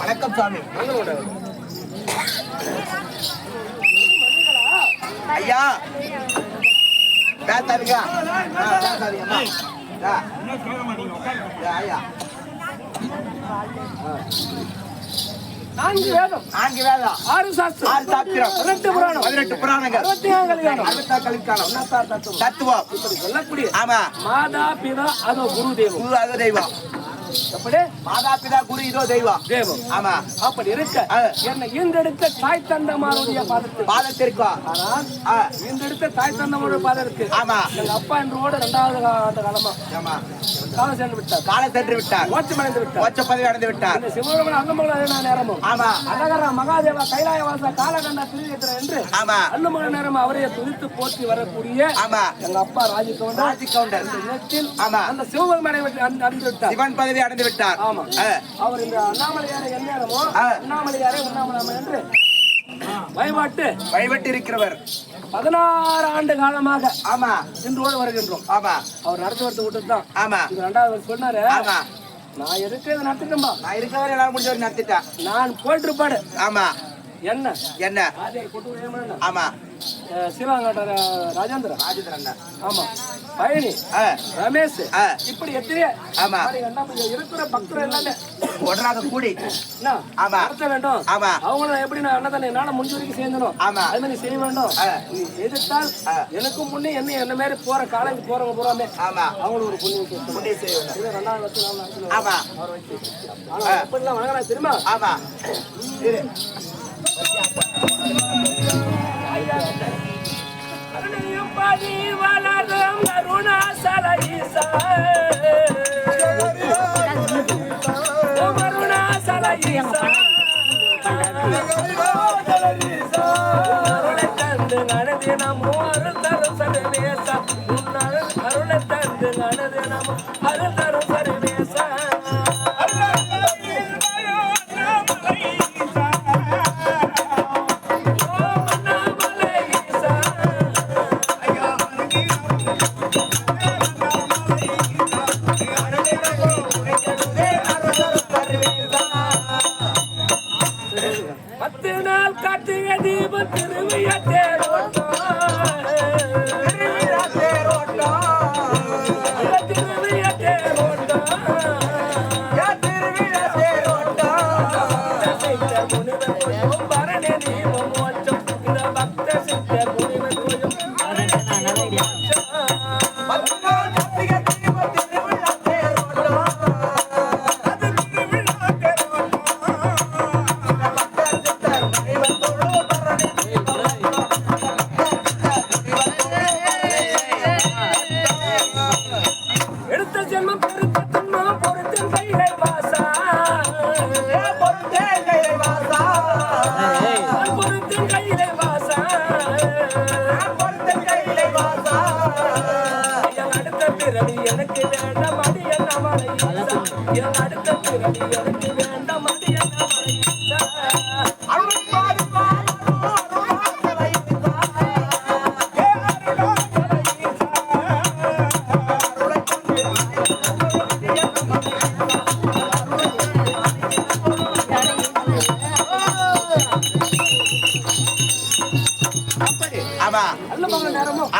வணக்கம் சாமி. ஐயா பேசாதீங்க, ஐயா. 4 வேதம், 4 வேதம், 6 சாஸ்திரம், 6 சாஸ்திரம், 18 புராணம், 18 புராணங்கள், 64 கலிக்காலம், தத்துவம், தத்துவம் இப்படி சொல்லக்கூடிய ஆமா மாதா பிதா அதோ குரு தெய்வம், குரு அது தெய்வம். அப்படி மாதா பிதா குரு இதோ தெய்வம். ஆமா. அப்படி இருக்க என்ன ஈந்தெடுத்த தாய் தந்தமாருடைய பாதத்திற்கு, ஆனால் ஈந்தெடுத்த தாய் தந்தமாருடைய பாதத்திற்கு ஆமா எங்க அப்பா என்றோடு 2வது ஆண்டு காலமா காலம் சென்று விட்டார். காலம் சென்று விட்டார். மோட்சமடைந்து விட்டார். மோட்ச பதவி அடைந்து விட்டார். இந்த சிவபெருமான் அன்னமங்கல நேரமும் ஆமா அழகர மகாதேவா கைலாயவாச காலகண்ட திருநேத்திர என்று ஆமா அன்னமங்கல நேரம் அவரையே துதித்து போற்றி வரக்கூடிய ஆமா எங்க அப்பா ராஜகவுண்டர் நேரத்தில் ஆமா அந்த சிவபெருமானை அடைந்து விட்டார். சிவன் பதவி அடைந்து விட்டார். ஆமா. அவர் இந்த அண்ணாமலையாரை எந்நேரமோ அண்ணாமலையாரே உண்ணாமலாமை என்று வழிபட்டு இருக்கிறவர் 16 ஆண்டு காலமாக ஆமா இன்றோடு வருகின்றோம். ஆமா அவர் நடத்துவதை விட்டுட்டு தான் ஆமா இது 2வது சொன்னாரு. ஆமா நான் இருக்கிறத நடத்திட்டேன்பா, நான் இருக்கவரை எல்லாம் முடிஞ்சவரை நடத்திட்டேன். நான் போயிட்டு இருப்பாடு. ஆமா என்ன என்ன ஆமா சிவகாட்ட ராஜேந்திரன் ராஜேந்திரன் ஆமா பழனி ரமேஷ் இப்படி எத்தனையோ ஆமா இருக்கிற பக்தர் எல்லாமே ஒன்றாக கூடி ஆமா நடத்த வேண்டும் ஆமா அவங்களும் எப்படி நான் அண்ணன் என்னால முடிஞ்ச வரைக்கும் சேர்ந்தணும் ஆமா அது மாதிரி செய்ய வேண்டும் நீ செய்தால் எனக்கும் முன்னே என்ன மாதிரி போற காலேஜ் போறவங்க பூராமே ஆமா அவங்களுக்கு ஒரு புண்ணியம் செய்யணும் இது 2வது வருஷம் ஆமா எப்படிலாம் வணங்குறா தெரியுமா ஆமா பாடி வளரும் அருணாசல ஈசா அருணாசல ஈசா அருளை தந்து நனதினமோ அருள் தரும் சர்வேசா அருளை தந்து நனதினமோ அருள் தரும் சர்வேசா எனக்கு வேண்டாம் அடி என்ன மலை அடுத்த பிறவி எனக்கு வேண்டாம் அடி என்ன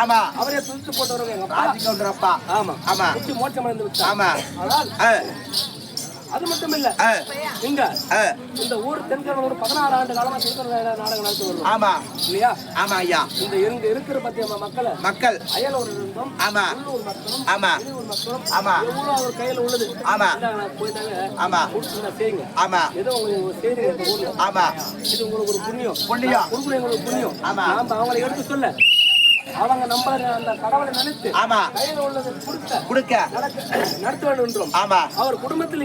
ஆமா அவரே துணிச்சு போட்டவங்க எங்க அப்பா ஆமா ஆமா மோட்சம் அடைந்து விட்டார் ஆமா அது மட்டும் இல்ல இங்க இந்த ஊர் தென்கரை 16 ஆண்டு காலமா திருக்குறள் நாடகம் நடத்தி வருவோம் ஆமா இல்லையா ஆமா ஐயா இந்த இருக்கிற பத்திய மக்கள் அயலூர் இருந்தும் ஆமா உள்ளூர் மக்களும் ஆமா வெளியூர் மக்களும் ஆமா எவ்வளவு அவர் கையில உள்ளது ஆமா போயிட்டாங்க ஆமா செய்யுங்க ஆமா ஏதோ உங்களுக்கு செய்யுங்க இந்த ஊர்ல ஆமா இது உங்களுக்கு ஒரு புண்ணியம் உங்களுக்கு புண்ணியம் ஆமா நாம அவங்களை எடுத்து சொல்ல அவங்க நம்ம அந்த கடவுளை நினைத்து ஆமா கையில உள்ளதை கொடுக்க நடத்த வேண்டும். ஆமா அவர் குடும்பத்துல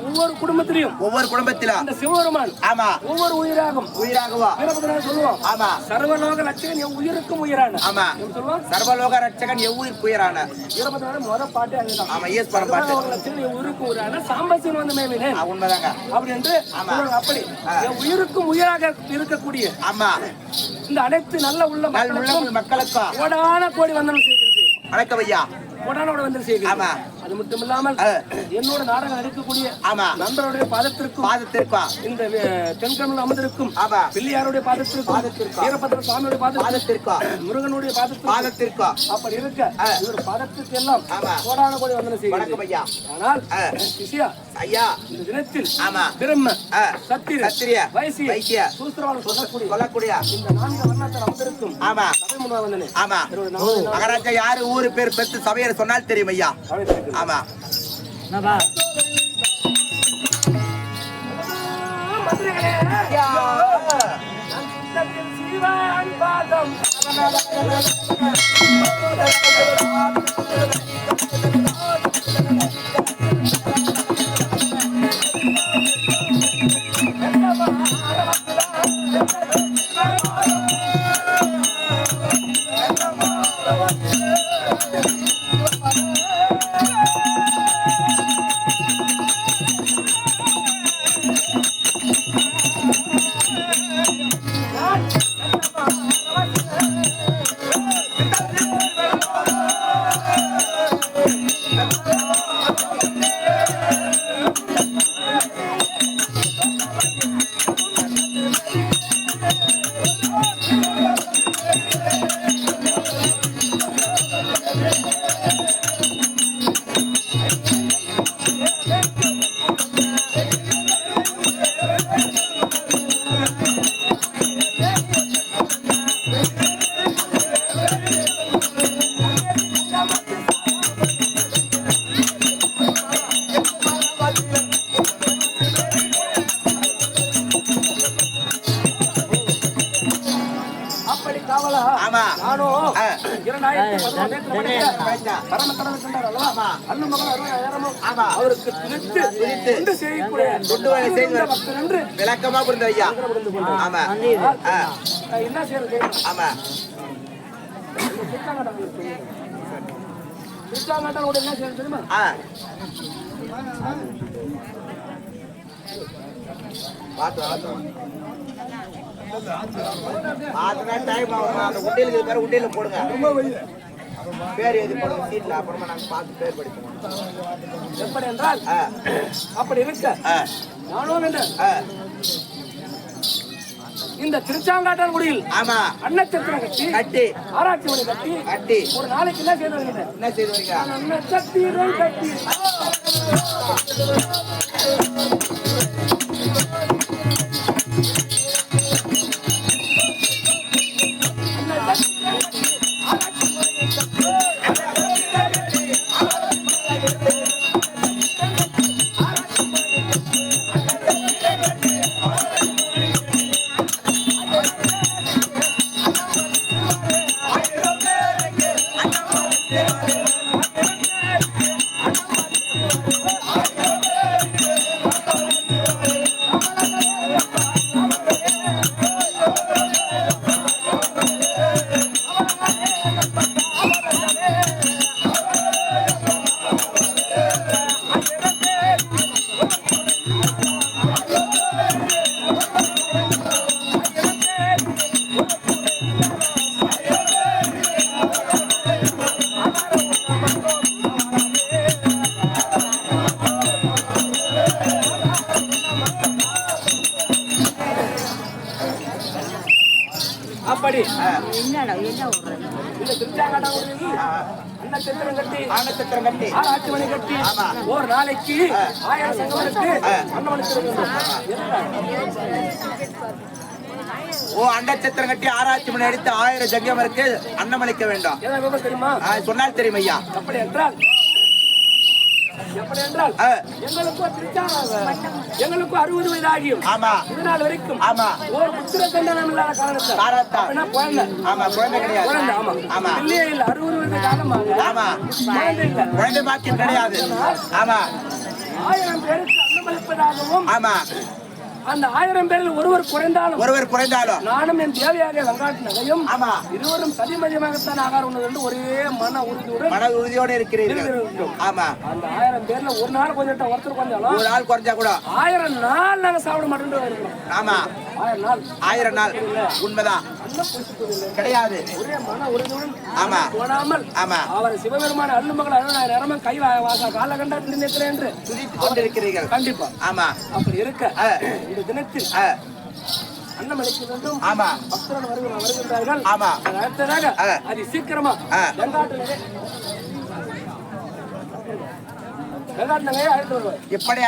ஒவ்வொரு குடும்பத்திலும் அந்த சிவபெருமான் ஆமா ஒவ்வொரு உயிராகவா சொல்லுவோம். ஆமா சர்வலோக ரட்சகன் உயிருக்கும் உயிரான. ஆமா சொல்லுவோம் சர்வலோக ரட்சகன் உயிருக்கு உயிரான. முதல் பாட்டு அதுதான். ஆமா ஈஸ்வரன் பாட்டு. ரட்சகன் உயிருக்கும் உயிரான சாம்பசிவன் வந்து மேலே உண்மைதாங்க. அப்படி என்று அப்படி உயிருக்கும் உயிராக இருக்கக்கூடிய ஆமா இந்த அனைத்து நல்ல உள்ள மக்களுக்கு கோடான கோடி வந்தனம் செய்கின்றேன். வணக்கம் ஐயா. கோடானோட வந்து செய்கிறேன். அது மட்டும் இல்லாமல் என்னோட நாடகம் நடிக்கக்கூடிய நண்பருடைய பாதத்திற்கும் இந்த தென்கமிழ் அமர்ந்திருக்கும் பிள்ளையாருடைய பாதத்திற்கும் வீரபத்ர சுவாமியுடைய பாதத்திற்கும் முருகனுடைய பாதத்திற்கும் அப்படி இருக்க இவர் பாதத்திற்கு எல்லாம் கோடான கோடி வந்தனம் செய்கிறேன். ஆனால் சிஷ்யா ஐயா இந்த தினத்தில் பிரம்ம சத்திரிய வைசிய சூத்திரவாதம் சொல்லக்கூடிய இந்த 4 வர்ணத்தில் அமர்ந்திருக்கும் சபை முன்னால் வந்தனே. மகாராஜா யாரு ஊரு பேர் பெற்று சபையர் சொன்னால் தெரியும் ஐயா. ஆமா சிவான் பாதம் அப்படி காவலா ஆமா நானும் 2011 பரமக்கடவுள் கண்டார் அல்லவா அண்ணன் மகன் 60,000 அவருக்கு துணித்து செய்யக்கூடிய பக்தர் என்று விளக்கமா புரிந்த ஐயா. ஆமா என்ன செய்யறது? ஆமா திருச்சாங்காட்டம் கூட என்ன செய்யறது தெரியுமா? டைம் ஆகும். அந்த உண்டியலுக்கு பேர் உண்டியல போடுங்க. பேர் எழுதி போடுங்க சீட்ல. அப்புறமா நாங்க பார்த்து பேர் படிப்போம். எப்படி என்றால் அப்படி இருக்க நானும் இந்த திருச்சாங்காட்டன் குடியில் ஆமா அன்னச்சத்திரம் கட்டி ஆராய்ச்சி மணி கட்டி ஒரு நாளைக்கு என்ன செய்து வருகிறேன்? என்ன செய்து வரீங்க? அன்னச்சத்திரம் கட்டி அப்படி இந்த திருச்சாங்காட்டம் அன்னச்சத்திரம் கட்டி ஆராய்ச்சி மணி கட்டி ஒரு நாளைக்கு 1000 சங்கங்களுக்கு அன்னச்சத்திரம் கட்டி ஆராய்ச்சி மணி அடித்து 1000 ஜங்கியமருக்கு அன்னமளிக்க வேண்டும். தெரியுமா? சொன்னால் தெரியும் ஐயா. அப்படி என்றால் எங்களுக்கு 60 வயது ஆகியும் இதனால் வரைக்கும் ஒரு புத்திர தண்டனம் இல்லாத காரணத்தால் குழந்தை கிடையாது. 60 வயது காலமாக குழந்தை பாக்கியம் கிடையாது. 1000 பேருக்கு அன்னமளிப்பதாகவும் அந்த 1000 பேரில் ஒருவர் குறைந்தாலும் நானும் என் தேவையாக வெங்காட்டு நகையும் இருவரும் சதிமதியமாகத்தான் ஆகாரம் உண்ணது என்று ஒரே மன உறுதியோடு இருக்கிறீர்கள். அந்த 1000 பேர்ல ஒரு நாள் கொஞ்சம் ஒருத்தர் கொஞ்சாலும் ஒரு நாள் குறைஞ்சா கூட 1000 நாள் நாங்க சாப்பிட மாட்டோம். 1000 நாள் உண்மைதான் கிடையாது. ஒரே மன உறுதியுடன் போடாமல் அவர் சிவபெருமான அருள் மகள் 60,000 கை காலகண்டத்தில் நிற்கிறேன் என்று துதித்துக் கொண்டிருக்கிறீர்கள். கண்டிப்பா அப்படி இருக்க இந்த தினத்தில் அன்னமளிக்க வேண்டும். பக்தர்கள் வருகின்றார்கள். அடுத்ததாக அது சீக்கிரமா வெங்காட்டு நகையை அழைத்து வருவார். எப்படி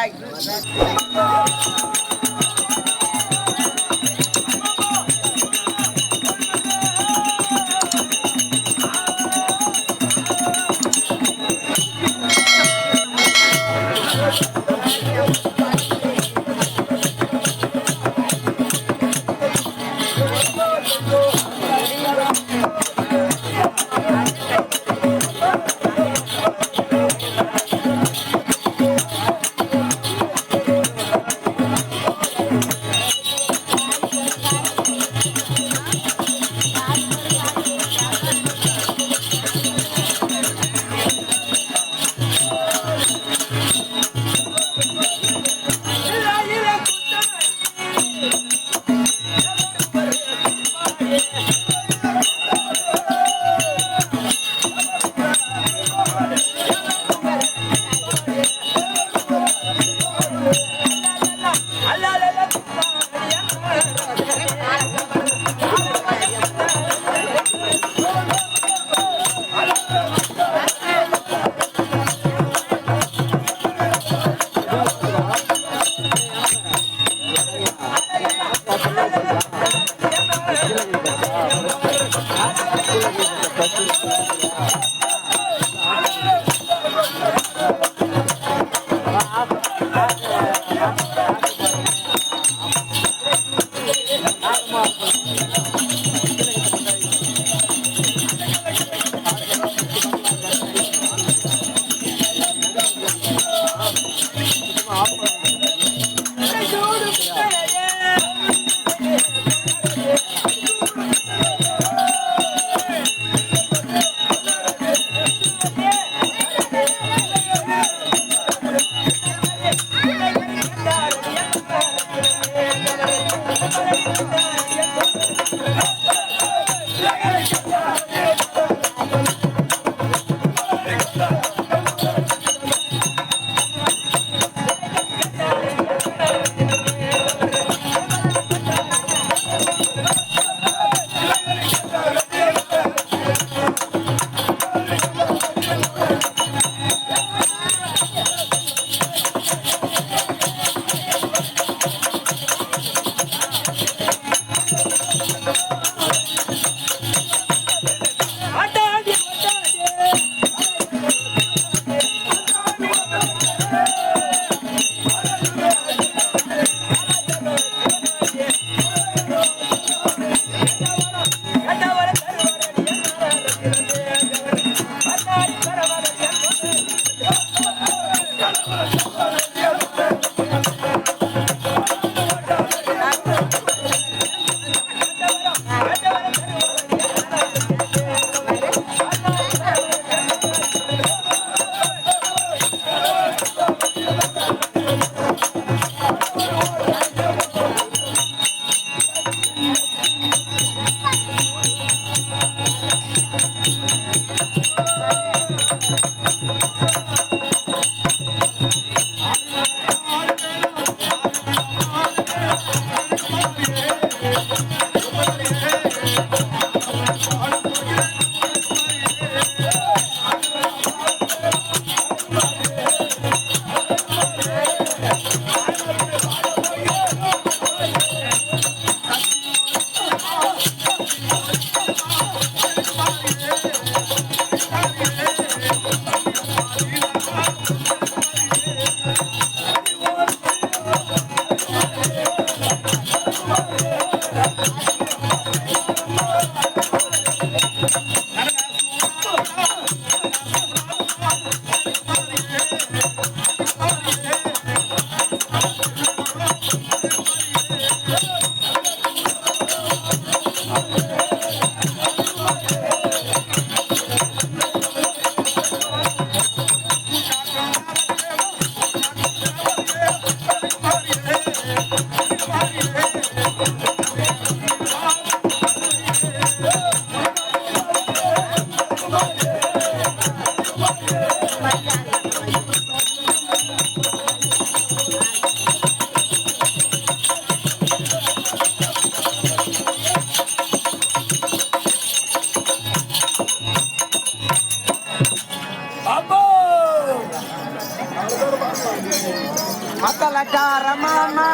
மக்களக்கார மாமா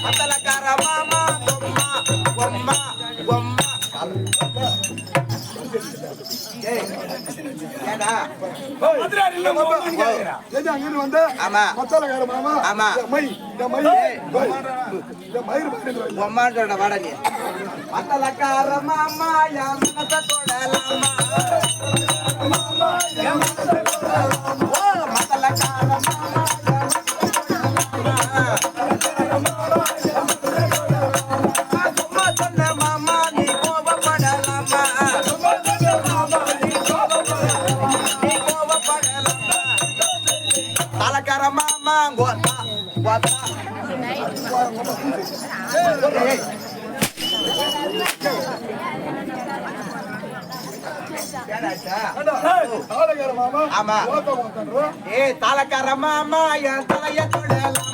மக்களக்கார மாமா பொம்மா பொம்மா ஏடா மத்தலக்கார மாமா ஆமா ஏ தாளக்கார மாமா என் தலைய தொடலாமா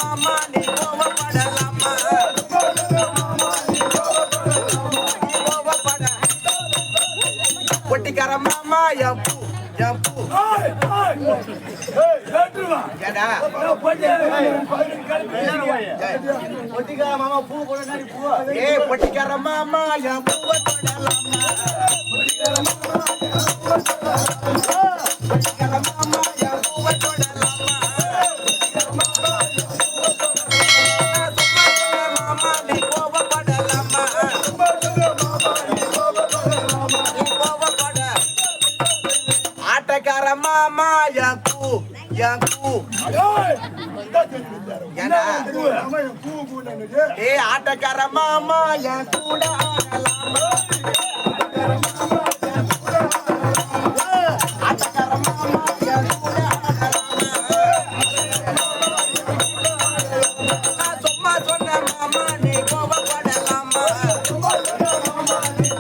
மாமா நீ கோவப்படலாமா பொட்டிக்கார மாமா என் பூ பொட்டிக்கார மாமா பூ பொட்டிக்கார மாமா என் பூவை தொடலாமா பொட்டிக்கார மாமா என் பூவை தொடலாமா மாமா நீ கோவப்படலாமா ஆட்டக்காரமா மாமா யாக்கு ஏ ஆட்டக்கார மாமா என் கூட ஆடலாமா ஆட்டக்கார மாமா என் கூட ஆடலாமா சும்மா சொன்ன மாமா நீ கோபப்படலாமா நீ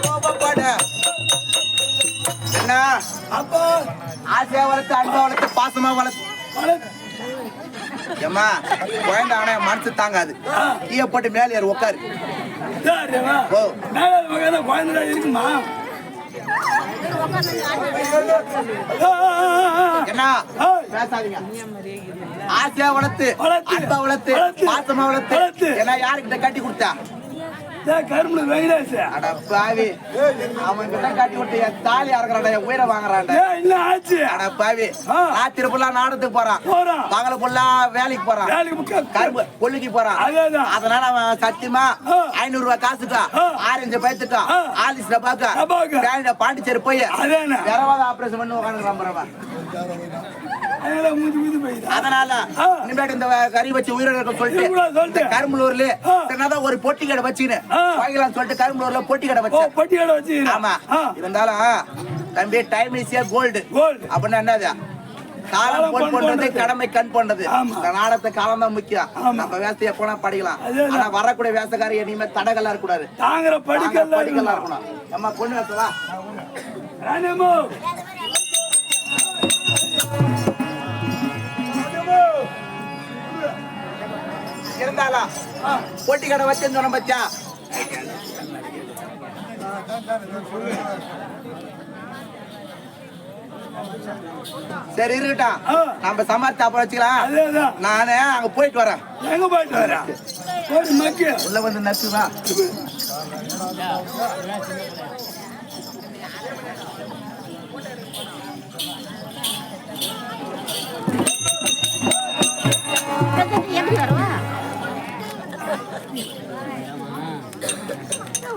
கோபப்பட என்ன அப்போ ஆசையா வளர்த்து அன்பா வளர்த்து பாசமா வளர்த்து ஏமா குழந்தை ஆனா மனசு தாங்காது கீழே போட்டு மேலே ஏறி உட்காரு குழந்தை இருக்குமா என்ன பேசாதீங்க ஆசையா வளர்த்து அன்பா வளர்த்து பாசமா வளர்த்து ஏன்னா யாருக்கிட்ட கட்டி கொடுத்தா கரும்பு வெங்கடேஷ் அட பாவி அவன் கிட்ட கட்டி விட்டு என் தாலி அறக்குறான்டா என் உயிரை வாங்குறான்டா என்ன ஆச்சு அட பாவி ராத்திரி ஃபுல்லா நாடத்துக்கு போறான் பகல ஃபுல்லா வேலைக்கு போறான் கரும்பு கொல்லுக்கு போறான் அதனால அவன் சத்தியமா 500 ரூபாய் காசுக்கா ஆரஞ்சு பயத்துக்கா ஆலிஸ்ல பாக்க பாண்டிச்சேரி போய் விரவாத ஆபரேஷன் பண்ணி உட்காந்துக்கிறான் அதனால இனிமேட்டு இந்த கறி வச்சு உயிரிழக்க சொல்லிட்டு கரும்புலூர்ல ஒரு பொட்டி கடை வச்சுன்னு சொல்லிட்டு கரும்புலூர்ல பொட்டி கடை வச்சு ஆமா இருந்தாலும் தம்பி டைம் இஸ் கோல்டு அப்படின்னா என்னது காலம் பொன் பண்றது கடமை கண் பண்றது நாடத்தை காலம் தான் முக்கியம் நம்ம வேசைய போனா படிக்கலாம் ஆனா வரக்கூடிய வேசக்காரி இனிமே தடகலா இருக்கக்கூடாது படிக்கலாம் இருக்கணும் அம்மா பொண்ணு வேசவா இருந்தாலா போட்டி கடை வச்சு சொன்ன பச்சா சரி இருக்கட்டா நம்ம சமாளிச்சு அப்புறம் வச்சுக்கலாம் நானே அங்க போயிட்டு வரேன் எங்க போயிட்டு வரேன் உள்ள வந்து நச்சுவா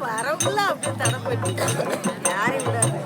வரவுல அப்படியே தடை போயிட்டு யாரையும் விடாது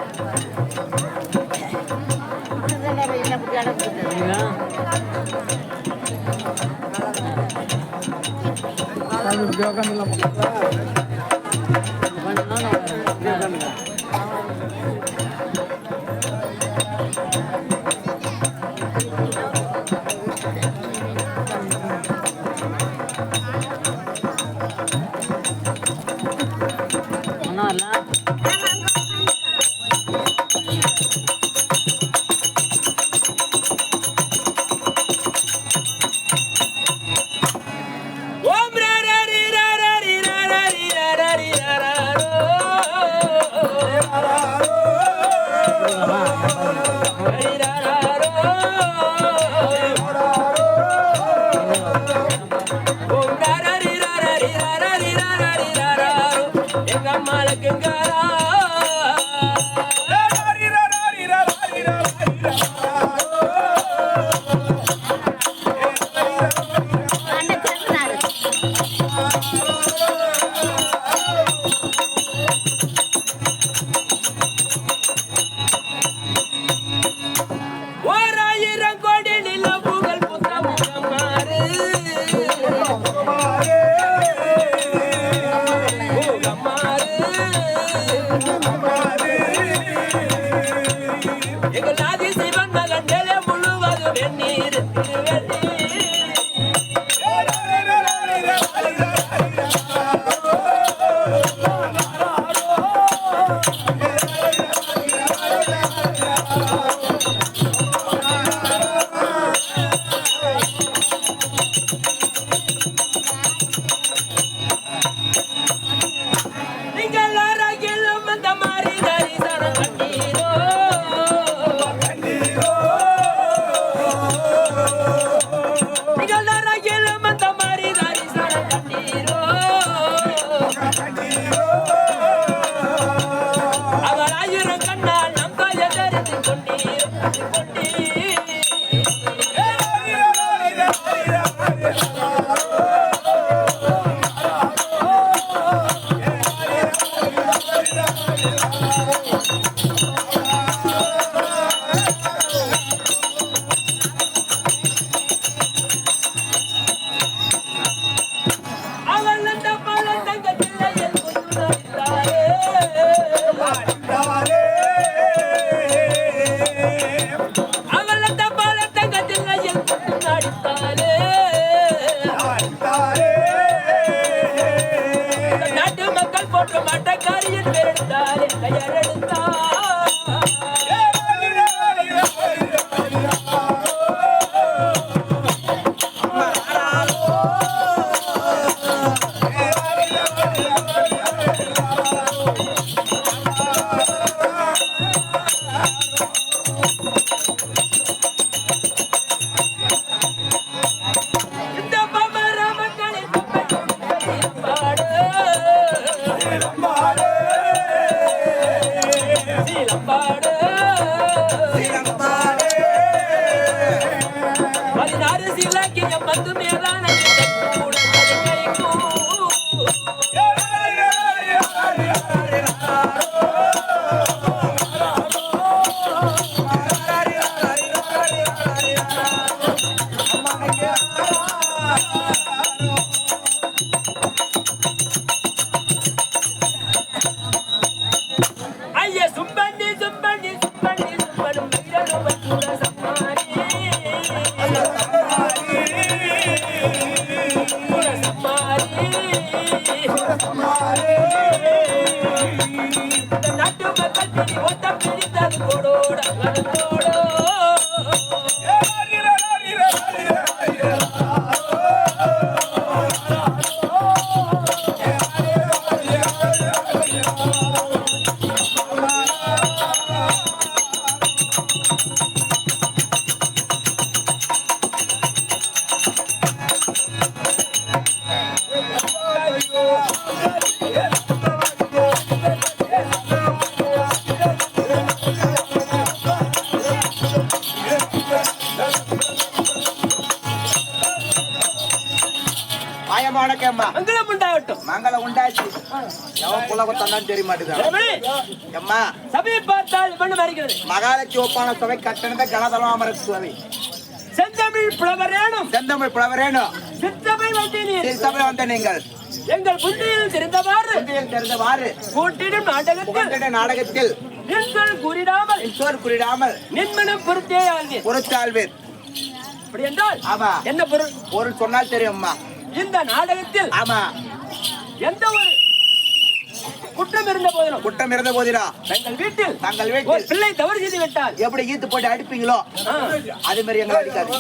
மங்களம் உண்டாச்சு. எவன் புலகம் தந்தான் தெரிய மாட்டேங்குது. அம்மா சபையை பார்த்தால் மண்ணு மறைக்கிறது. மகாலட்சி ஒப்பான சபை கட்டணத்தை கனதலம் அமர சுவை. செந்தமிழ் புலவரேனும் செந்தமிழ் புலவரேனும் சிற்றபை வந்த நீங்கள் எங்கள் புண்டியில் தெரிந்தவாறு கூட்டிடும் நாடகத்தில் குறிடாமல் நின்மனம் பொறுத்தாள்வேன். அப்படி என்றால் ஆமா என்ன பொருள்? பொருள் சொன்னால் தெரியும்மா. இந்த நாடகத்தில் ஆமா எந்த ஒரு குற்றம் இருந்த போதிலும் தங்கள் வீட்டில் பிள்ளை தவறு செய்து விட்டால் எப்படி ஈத்து போட்டு அடிப்பீங்களோ அது மாதிரி எங்களை அடிக்காது.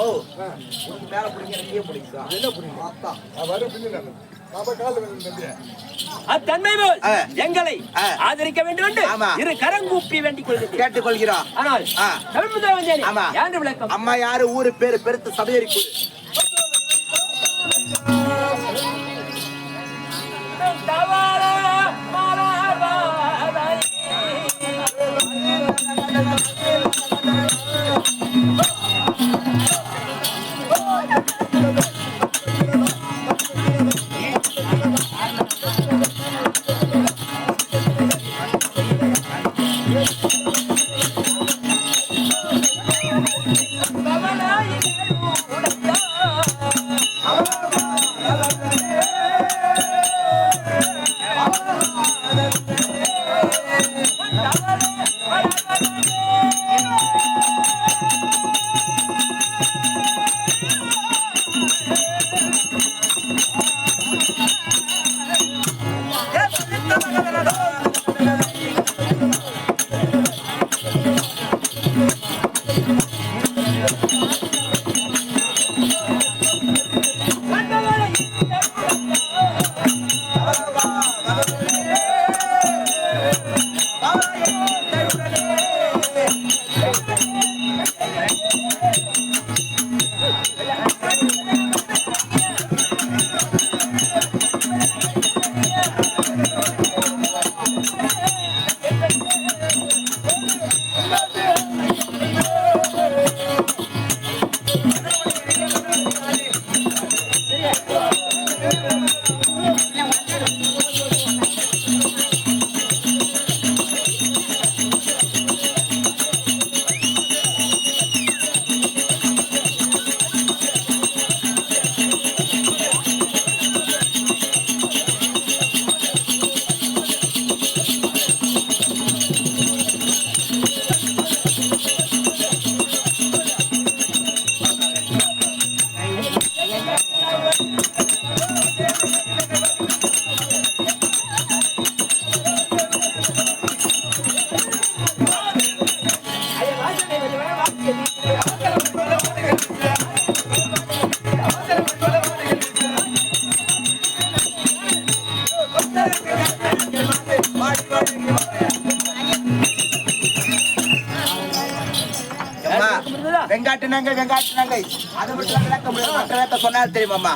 ஓ மேல அத்தன்மை போல் எங்களை ஆதரிக்க வேண்டும் என்று இரு கரங்கூப்பி வேண்டிக் கேட்டுக்கொள்கிறோம். ஆனால் தமிழ் முதல்வர் யாரு விளக்கம்? அம்மா யாரு ஊரு பேரு பெருத்து சபையரிப்பு வெங்காட்டு நங்கை அதை மட்டும் விளக்க முடியாது. மற்ற விளக்க சொன்னாலும் தெரியுமாம்மா?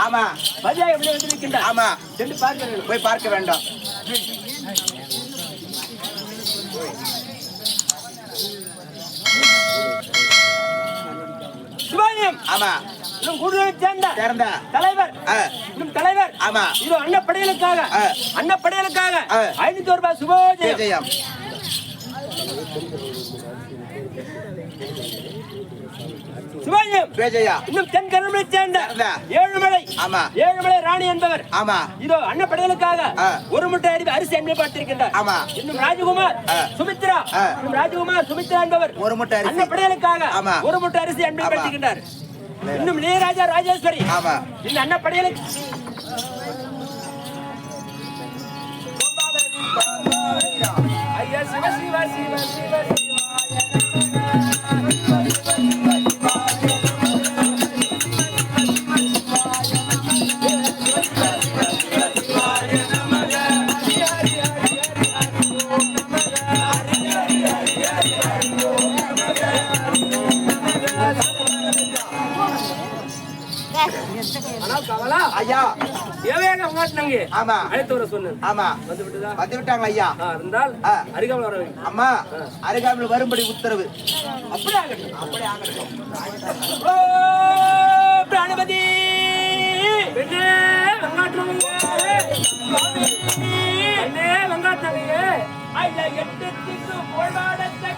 ஆமா ஆமா போய் பார்க்க வேண்டாம். ஆமா சேர்ந்த தலைவர் ஆமா இது அன்னப்படையலுக்காக 500 ரூபாய் சுபோஜயம். இன்னும் தென்கருமை சேர்ந்த ஏழுமலை ராணி என்பவர் இதோ அன்னப்படையலுக்காக ஒரு முட்டை அரிசி அன்பை பார்த்திருக்கின்றார். இன்னும் ராஜகுமார் சுமித்ரா என்பவர் ஒரு முட்டை அன்னப்படையலுக்காக ஒரு முட்டை அரிசி அன்பை பார்த்திருக்கின்றார். இன்னும் இளையராஜா ராஜேஸ்வரி இந்த அன்னப்படையலுக்கு ஐயா சிவ சிவ சிவ சிவ ஐயா தேவையான உங்காட்டினாங்க. ஆமா அழைத்து வர சொன்னேன். ஆமா வந்து விட்டாங்க ஐயா. இருந்தால் அருகாமல் வர வேண்டும். அம்மா அருகாமல் வரும்படி உத்தரவு. அப்படியே ஆகட்டும், அப்படியே ஆகட்டும். ஓ பிராணபதி பெண்ணே வெங்காட்டினாங்க, பெண்ணே வெங்காட்டினாங்க. ஐயா எட்டுக்கு போராடத்தை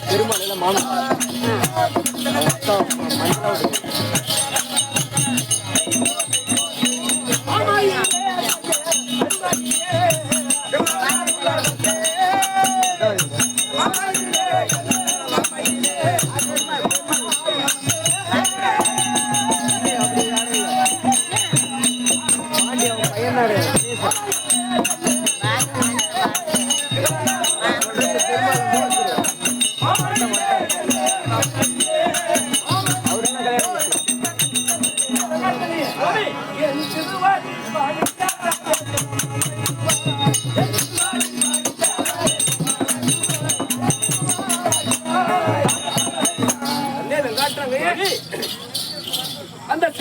பெருமாள் மானம்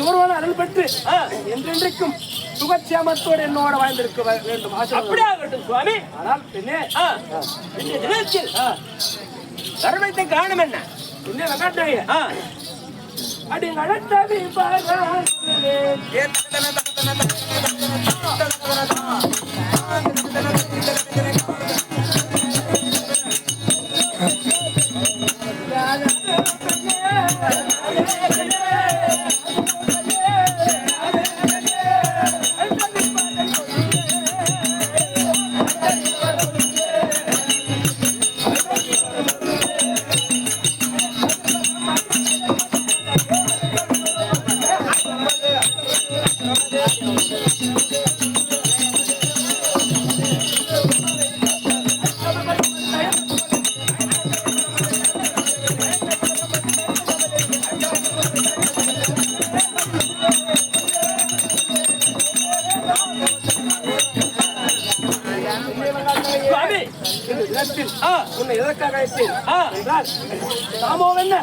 சிவருமான அருள் பெற்று என்றென்றைக்கும் சுகட்சேமத்தோடு என்னோட வாழ்ந்திருக்க வேண்டும். அப்படியே ஆகட்டும் சுவாமி. ஆனால் பின்னே இந்த தினத்தில் தர்மத்தை காரணம் என்ன? பின்னே வெங்காட்டாய அடி நடத்தவி உன்னை எதற்காக அழைத்தேன் என்றால் நாமோவென்ன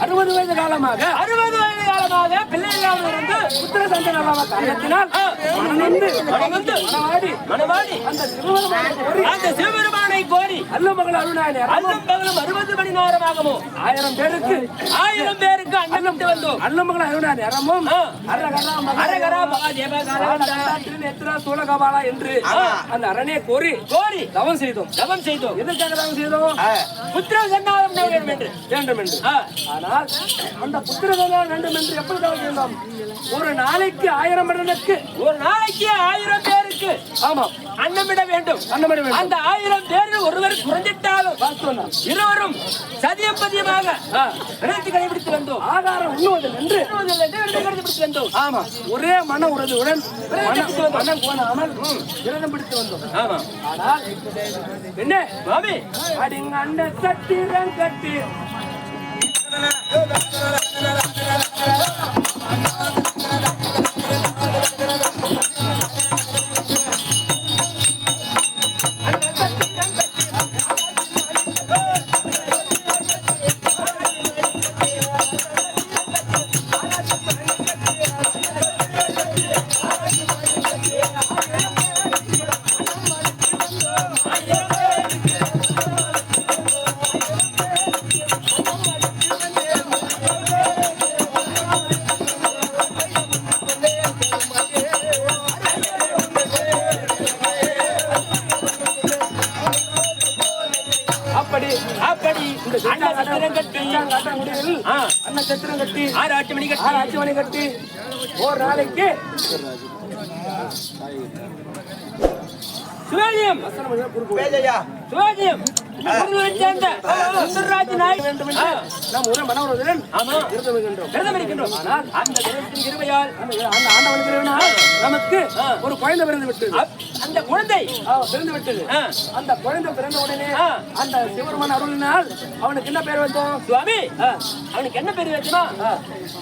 60 வயது காலமாக பிள்ளை இல்லாமல் இருந்து புத்திர சந்தனமாக காரணத்தினால் மனவாடி அந்த சிவபெருமானை கோரி அல்ல மகள் அருணாயனே அல்லும் பகலும் 60 மணி நேரமாகவும் 1000 பேருக்கு அன்னம் விட்டு வந்தோம். அல்ல மகள் அருணாயனே அரமும் அரகரா மகாதேவகாரா எத்திரா சூலகபாலா என்று அந்த அரணே கோரி தவம் செய்தோம். எதற்காக தவம் செய்தோம்? புத்திர சன்னாதம் வேண்டும் என்று. ஆனால் அந்த புத்திர சன்னாதம் வேண்டும் என்று எப்படி தவம் செய்தோம்? ஒரு நாளைக்கு 1000 மடனுக்கு பேருக்கு ஆமாம் அன்னமிட வேண்டும். அந்த 1000 பேரில் ஒருவர் குறைஞ்சிட்டாலும் இருவரும் சதியம்பதியமாக கடைபிடித்து வந்தோம். ஆதாரம் உண்ணுவதில் என்று கடைபிடித்து வந்தோம். ஆமா ஒரே மன உறுதியுடன் மனம் போனாமல் விரதம் பிடித்து வந்தோம். ஆமா. ஆனால் என்ன சுவாமி அடிங்க அண்ட சட்டிரம் கட்டி ஆராய்ச்சி மணி கட்டி ஒரு நாளைக்கு சுவேதியம் சேர்ந்த சுந்தரராஜ நாய் வேண்டும் என்று நாம் ஒரு மனவருடன் இருக்கின்றோம். ஆனால் அந்த தினத்தின் கிருபையால் அந்த ஆண்டவனுக்கு நமக்கு ஒரு குழந்தை பிறந்து விட்டது. அந்த குழந்தை பிறந்து விட்டது. அந்த குழந்தை பிறந்த உடனே அந்த சிவருமன் அருளினால் அவனுக்கு என்ன பேர் வைத்தோம்? சுவாமி அவனுக்கு என்ன பேர் வச்சுமா?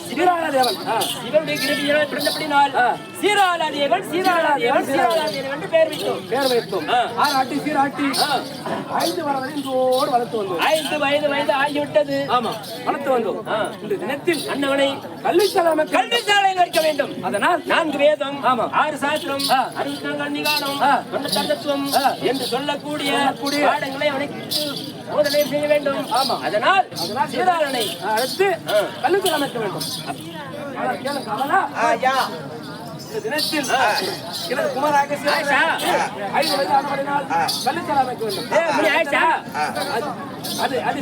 சீராளாதேவன். சிவனுடைய கிருபையால் பிறந்தபடினால் சீராளாதேவன் என்று பெயர் வைத்தோம். ஆராட்டி சீராட்டி 5 வயதோடு வளர்த்து வந்தோம். 5 வயது ஆகிவிட்டது. ஆமா வளர்த்து வந்தோம். இந்த தினத்தில் அண்ணவனை கல்விசாலையில் வைக்க வேண்டும். அதனால் 4 வேதம், ஆமா 6 சாஸ்திரம், 64 நிகானம், தத்துவம் என்று சொல்லக்கூடிய பாடங்களை அவனுக்கு போதனை செய்ய வேண்டும். ஆமா அதனால் சீராளனை அடுத்து கல்விசாலை அமைக்க வேண்டும். இந்த தினத்தில் எனது குமாராக 5 வயது ஆனவரினால் கல்விசாலை அமைக்க வேண்டும். அது அது